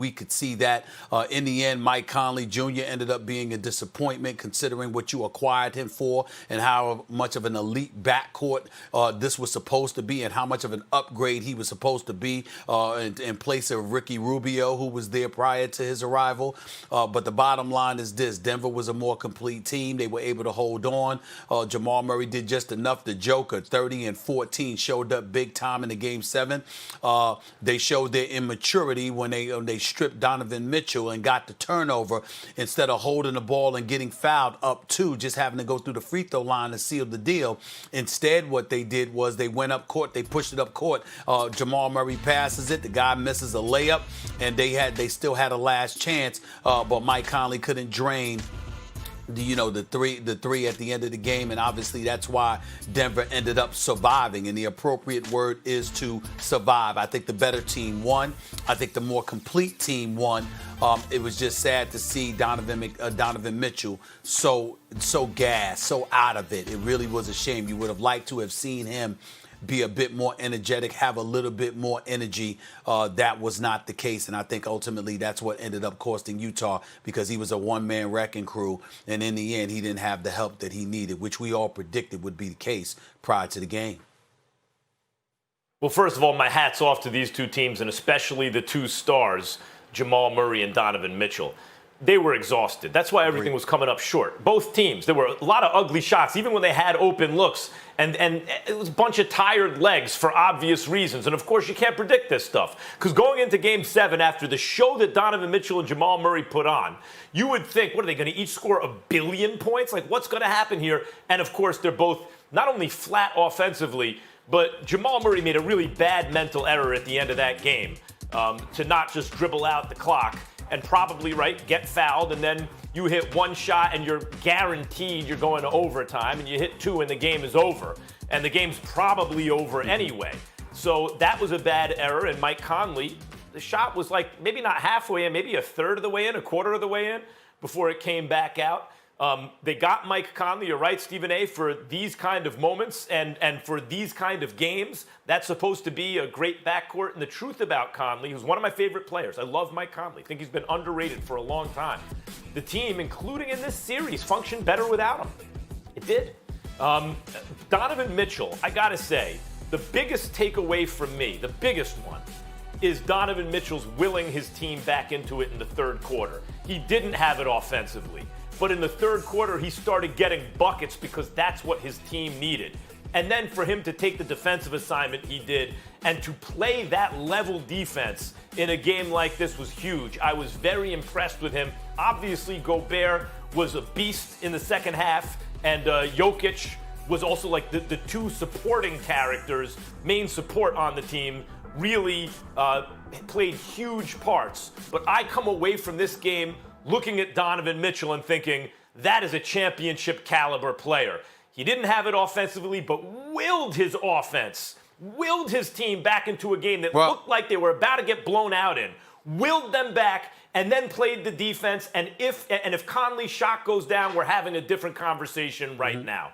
We could see that. In the end, Mike Conley Jr. ended up being a disappointment considering what you acquired him for and how much of an elite backcourt this was supposed to be and how much of an upgrade he was supposed to be in place of Ricky Rubio, who was there prior to his arrival. But the bottom line is this. Denver was a more complete team. They were able to hold on. Jamal Murray did just enough. The Joker, 30 and 14, showed up big time in the Game 7. They showed their immaturity when they stripped Donovan Mitchell and got the turnover instead of holding the ball and getting fouled up two, just having to go through the free throw line to seal the deal. Instead, what they did was they went up court, they pushed it up court. Jamal Murray passes it, the guy misses a layup, and they still had a last chance, but Mike Conley couldn't drain the three at the end of the game, and obviously that's why Denver ended up surviving, and the appropriate word is to survive. I think the better team won. I think the more complete team won. It was just sad to see Donovan Mitchell so gassed, so out of it. It really was a shame. You would have liked to have seen him be a bit more energetic, have a little bit more energy. That was not the case, and I think ultimately that's what ended up costing Utah, because he was a one-man wrecking crew, and in the end he didn't have the help that he needed, which we all predicted would be the case prior to the game. Well, first of all, my hat's off to these two teams, and especially the two stars, Jamal Murray and Donovan Mitchell. They were exhausted. That's why everything was coming up short. Both teams, there were a lot of ugly shots, even when they had open looks. And it was a bunch of tired legs for obvious reasons. And, of course, you can't predict this stuff. Because going into Game 7, after the show that Donovan Mitchell and Jamal Murray put on, you would think, what are they going to each score 1 billion points? Like, what's going to happen here? And, of course, they're both not only flat offensively, but Jamal Murray made a really bad mental error at the end of that game to not just dribble out the clock and probably, get fouled, and then you hit one shot and you're guaranteed you're going to overtime, and you hit two and the game is over. And the game's probably over anyway. So that was a bad error, and Mike Conley, the shot was maybe not halfway in, maybe a third of the way in, a quarter of the way in before it came back out. They got Mike Conley, you're right, Stephen A., for these kind of moments and for these kind of games. That's supposed to be a great backcourt. And the truth about Conley, who's one of my favorite players, I love Mike Conley. I think he's been underrated for a long time. The team, including in this series, functioned better without him. It did. Donovan Mitchell, I got to say, the biggest takeaway from me, the biggest one, is Donovan Mitchell's willing his team back into it in the third quarter. He didn't have it offensively. But in the third quarter, he started getting buckets because that's what his team needed. And then for him to take the defensive assignment he did and to play that level defense in a game like this was huge. I was very impressed with him. Obviously, Gobert was a beast in the second half, and Jokic was also the two supporting characters, main support on the team, really played huge parts. But I come away from this game looking at Donovan Mitchell and thinking, that is a championship caliber player. He didn't have it offensively, but willed his offense, willed his team back into a game that looked like they were about to get blown out in, willed them back, and then played the defense. And if Conley's shot goes down, we're having a different conversation right now.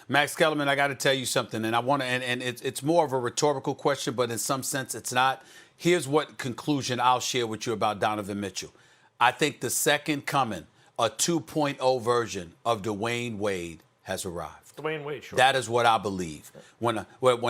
Max Kellerman, I got to tell you something, and I want to, and it's more of a rhetorical question, but in some sense it's not. Here's what conclusion I'll share with you about Donovan Mitchell. I think the second coming, a 2.0 version of Dwayne Wade, has arrived. Dwayne Wade, sure. That is what I believe when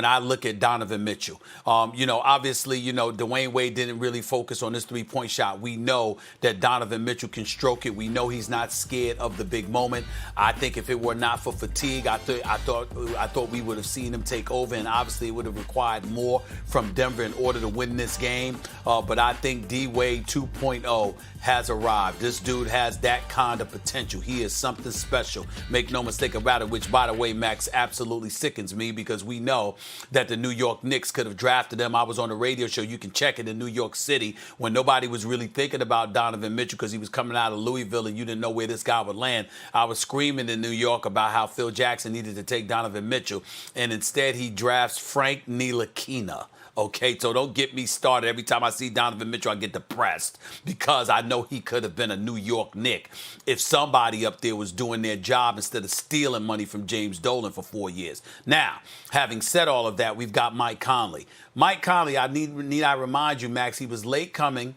I look at Donovan Mitchell. Obviously, Dwayne Wade didn't really focus on this three-point shot. We know that Donovan Mitchell can stroke it. We know he's not scared of the big moment. I think if it were not for fatigue, I thought we would have seen him take over, and obviously it would have required more from Denver in order to win this game. But I think D-Wade 2.0 has arrived. This dude has that kind of potential. He is something special. Make no mistake about it, which, by the way, Max, absolutely sickens me because we know that the New York Knicks could have drafted him. I was on the radio show. You can check it in New York City when nobody was really thinking about Donovan Mitchell because he was coming out of Louisville and you didn't know where this guy would land. I was screaming in New York about how Phil Jackson needed to take Donovan Mitchell, and instead he drafts Frank Ntilikina. Okay, so don't get me started. Every time I see Donovan Mitchell, I get depressed because I know he could have been a New York Knick if somebody up there was doing their job instead of stealing money from James Dolan for 4 years. Now, having said all of that, we've got Mike Conley. Mike Conley, need I remind you, Max, he was late coming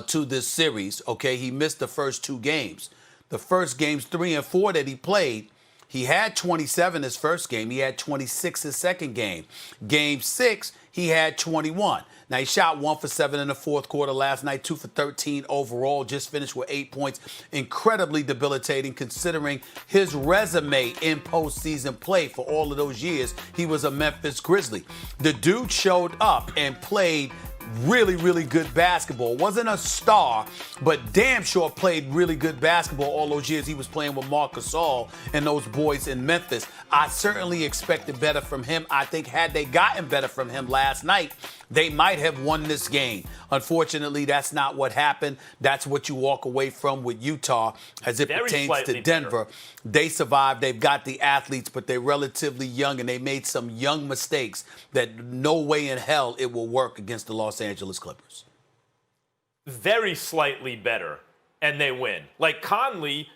to this series. Okay, he missed the first 2 games. The first games 3 and 4 that he played, he had 27 his first game. He had 26 his second game. Game 6, he had 21. Now, he shot 1 for 7 in the fourth quarter last night, 2 for 13 overall, just finished with 8 points. Incredibly debilitating considering his resume in postseason play for all of those years. He was a Memphis Grizzly. The dude showed up and played really, really good basketball. Wasn't a star, but damn sure played really good basketball all those years he was playing with Marc Gasol and those boys in Memphis. I certainly expected better from him. I think had they gotten better from him last night, they might have won this game. Unfortunately, that's not what happened. That's what you walk away from with Utah as it pertains to Denver. They survived. They've got the athletes, but they're relatively young, and they made some young mistakes that no way in hell it will work against the Los Angeles Clippers. Very slightly better, and they win. Like Conley,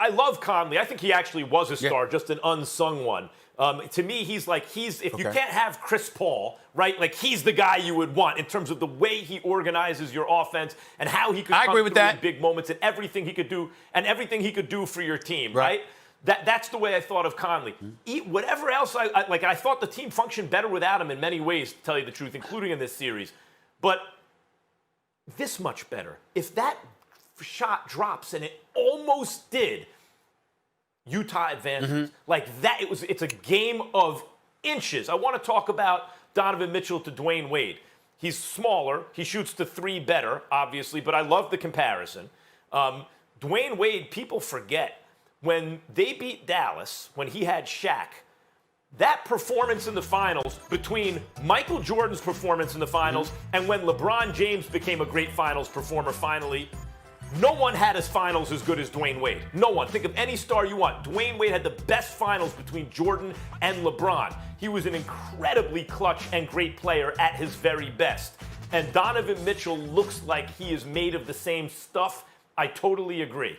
I love Conley. I think he actually was a star, just an unsung one. To me, he's if you can't have Chris Paul, right? Like he's the guy you would want in terms of the way he organizes your offense and how he could come through in big moments and everything he could do for your team, right? That's the way I thought of Conley. Whatever else, I thought the team functioned better without him in many ways, to tell you the truth, including in this series. But this much better. If that shot drops, and it almost did, Utah advances. Like that, it's a game of inches. I want to talk about Donovan Mitchell to Dwayne Wade. He's smaller. He shoots the 3 better, obviously, but I love the comparison. Dwayne Wade, people forget, when they beat Dallas, when he had Shaq, that performance in the finals between Michael Jordan's performance in the finals and when LeBron James became a great finals performer finally, no one had his finals as good as Dwayne Wade. No one. Think of any star you want. Dwayne Wade had the best finals between Jordan and LeBron. He was an incredibly clutch and great player at his very best. And Donovan Mitchell looks like he is made of the same stuff. I totally agree.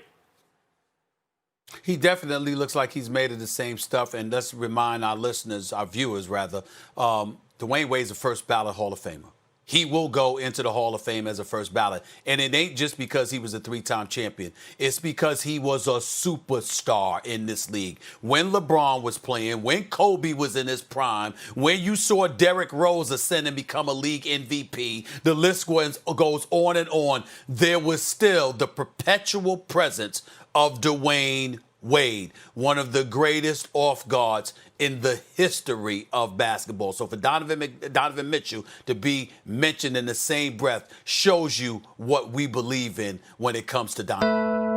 He definitely looks like he's made of the same stuff. And let's remind our listeners, our viewers rather, Dwayne Wade's a first ballot Hall of Famer. He will go into the Hall of Fame as a first ballot. And it ain't just because he was a 3-time champion. It's because he was a superstar in this league. When LeBron was playing, when Kobe was in his prime, when you saw Derrick Rose ascend and become a league MVP, the list goes on and on. There was still the perpetual presence of Dwayne Wade, one of the greatest off guards in the history of basketball. So for Donovan Mitchell to be mentioned in the same breath shows you what we believe in when it comes to Donovan.